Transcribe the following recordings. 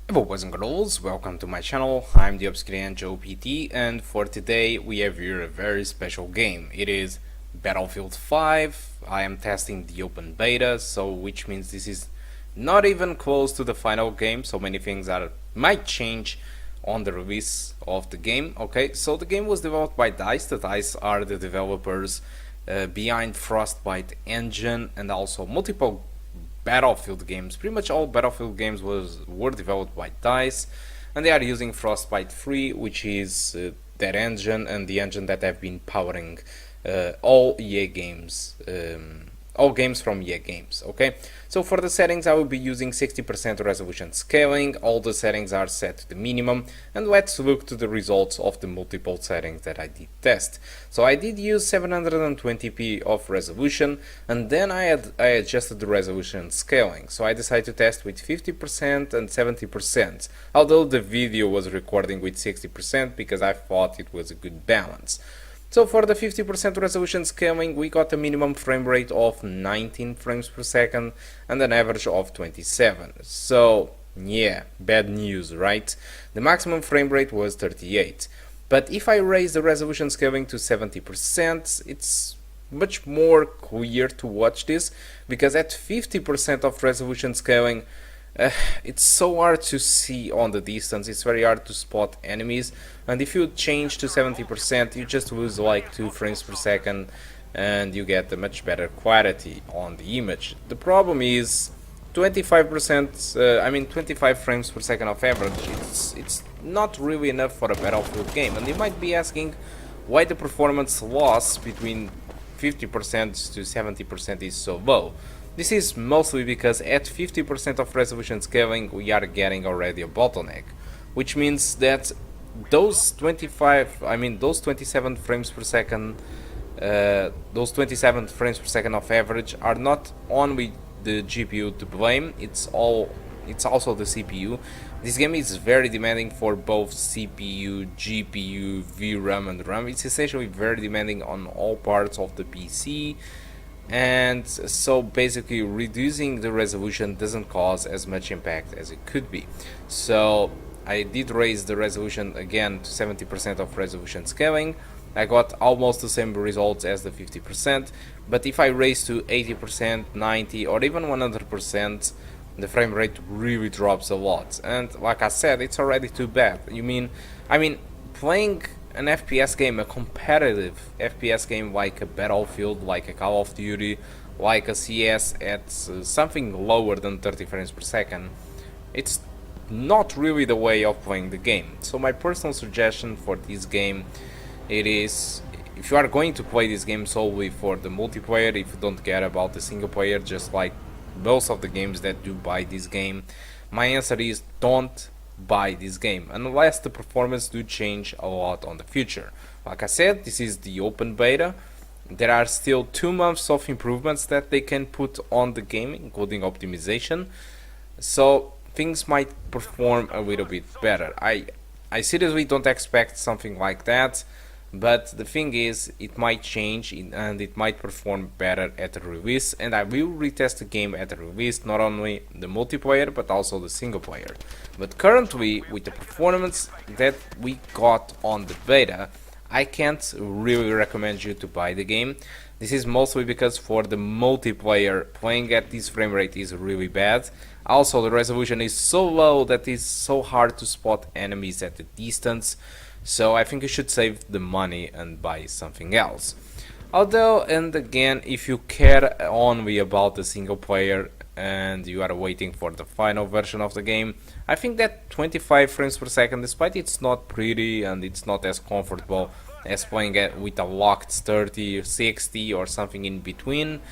Hello boys and girls, welcome to my channel. I'm the Obscure Joe PT, and for today we have here a very special game. It is Battlefield 5. I am testing the open beta, so which means this is not even close to the final game, so many things might change on the release of the game. Okay, so the game was developed by DICE. The DICE are the developers behind Frostbite engine and also multiple Battlefield games. Pretty much all Battlefield games were developed by DICE, and they are using Frostbite 3, which is that engine and the engine that have been powering all EA games, all games from EA Games. Okay, so for the settings I will be using 60% resolution scaling. All the settings are set to the minimum, and let's look to the results of the multiple settings that I did test. So I did use 720p of resolution, and then I adjusted the resolution scaling. So I decided to test with 50% and 70%, although the video was recording with 60% because I thought it was a good balance. So for the 50% resolution scaling, we got a minimum frame rate of 19 frames per second and an average of 27. So yeah, bad news, right? The maximum frame rate was 38. But if I raise the resolution scaling to 70%, it's much more clear to watch this, because at 50% of resolution scaling, it's so hard to see on the distance, it's very hard to spot enemies, and if you change to 70% you just lose like 2 frames per second and you get a much better quality on the image. The problem is 25%, 25 frames per second of average, it's not really enough for a Battlefield game, and you might be asking why the performance loss between 50% to 70% is so low. This is mostly because at 50% of resolution scaling we are getting already a bottleneck, which means that those 27 frames per second, those 27 frames per second of average are not only the GPU to blame, it's also the CPU. This game is very demanding for both CPU, GPU, VRAM and RAM. It's essentially very demanding on all parts of the PC. And so basically reducing the resolution doesn't cause as much impact as it could be. So I did raise the resolution again to 70% of resolution scaling. I got almost the same results as the 50%, but if I raise to 80%, 90 or even 100%, the frame rate really drops a lot. And like I said, it's already too bad. Playing an FPS game, a competitive FPS game like a Battlefield, like a Call of Duty, like a CS at something lower than 30 frames per second, it's not really the way of playing the game. So my personal suggestion for this game, it is, if you are going to play this game solely for the multiplayer, if you don't care about the single player, just like most of the games that do buy this game, my answer is don't buy this game unless the performance do change a lot on the future. Like I said, this is the open beta. There are still 2 months of improvements that they can put on the game, including optimization, so things might perform a little bit better. I seriously don't expect something like that, but the thing is, it might change and it might perform better at the release, and I will retest the game at the release, not only the multiplayer but also the single player. But currently, with the performance that we got on the beta, I can't really recommend you to buy the game. This is mostly because for the multiplayer, playing at this frame rate is really bad. Also, the resolution is so low that it's so hard to spot enemies at the distance. So I think you should save the money and buy something else. Although, and again, if you care only about the single player and you are waiting for the final version of the game, I think that 25 frames per second, despite it's not pretty and it's not as comfortable as playing it with a locked 30 or 60 or something in between,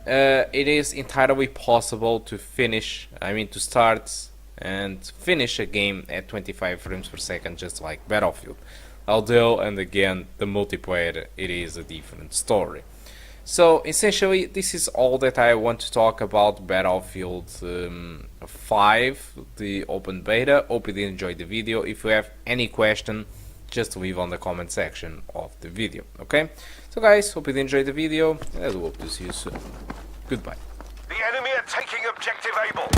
it is entirely possible to to start and finish a game at 25 frames per second, just like Battlefield. Although, and again, the multiplayer, it is a different story. So essentially, this is all that I want to talk about Battlefield 5, the open beta. Hope you enjoyed the video. If you have any question, just leave on the comment section of the video. Okay, so guys, hope you enjoyed the video, and I hope to see you soon. Goodbye. The enemy are taking objective Able.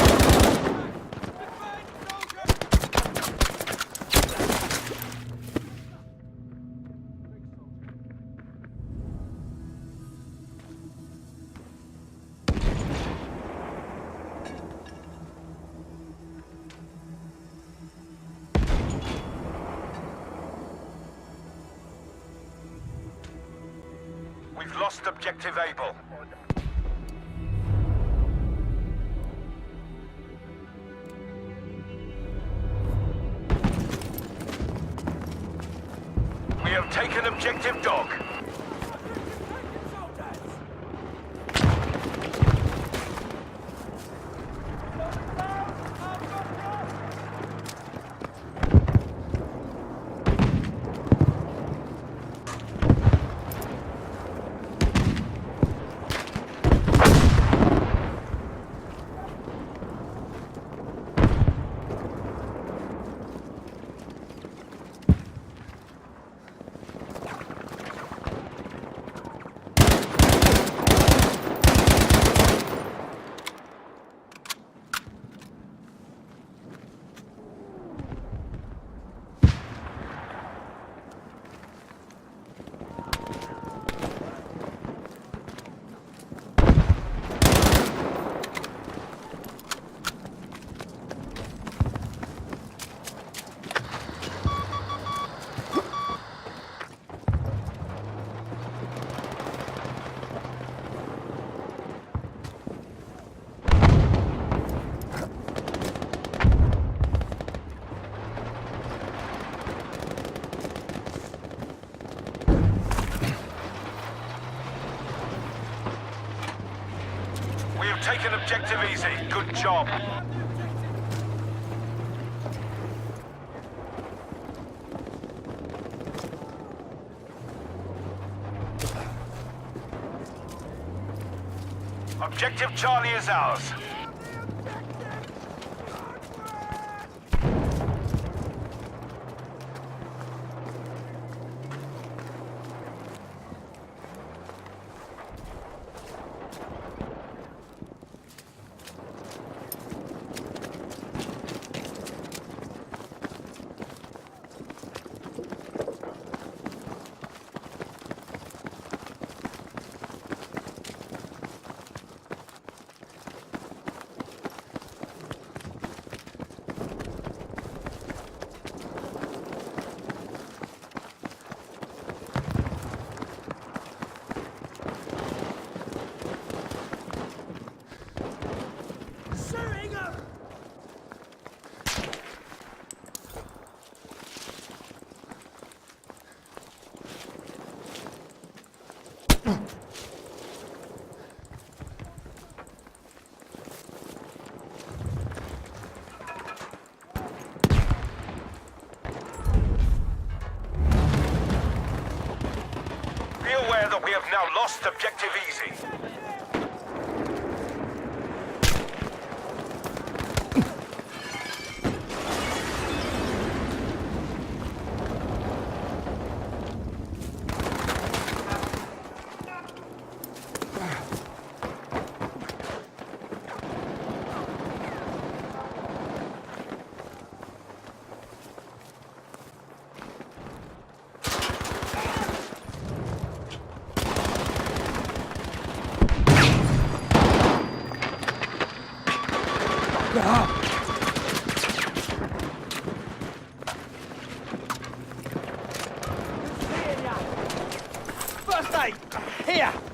We've lost objective Able. We have taken objective Dog. Taken objective easy. Good job. Objective Charlie is ours. Be aware that we have now lost objective easy. First aid! Here!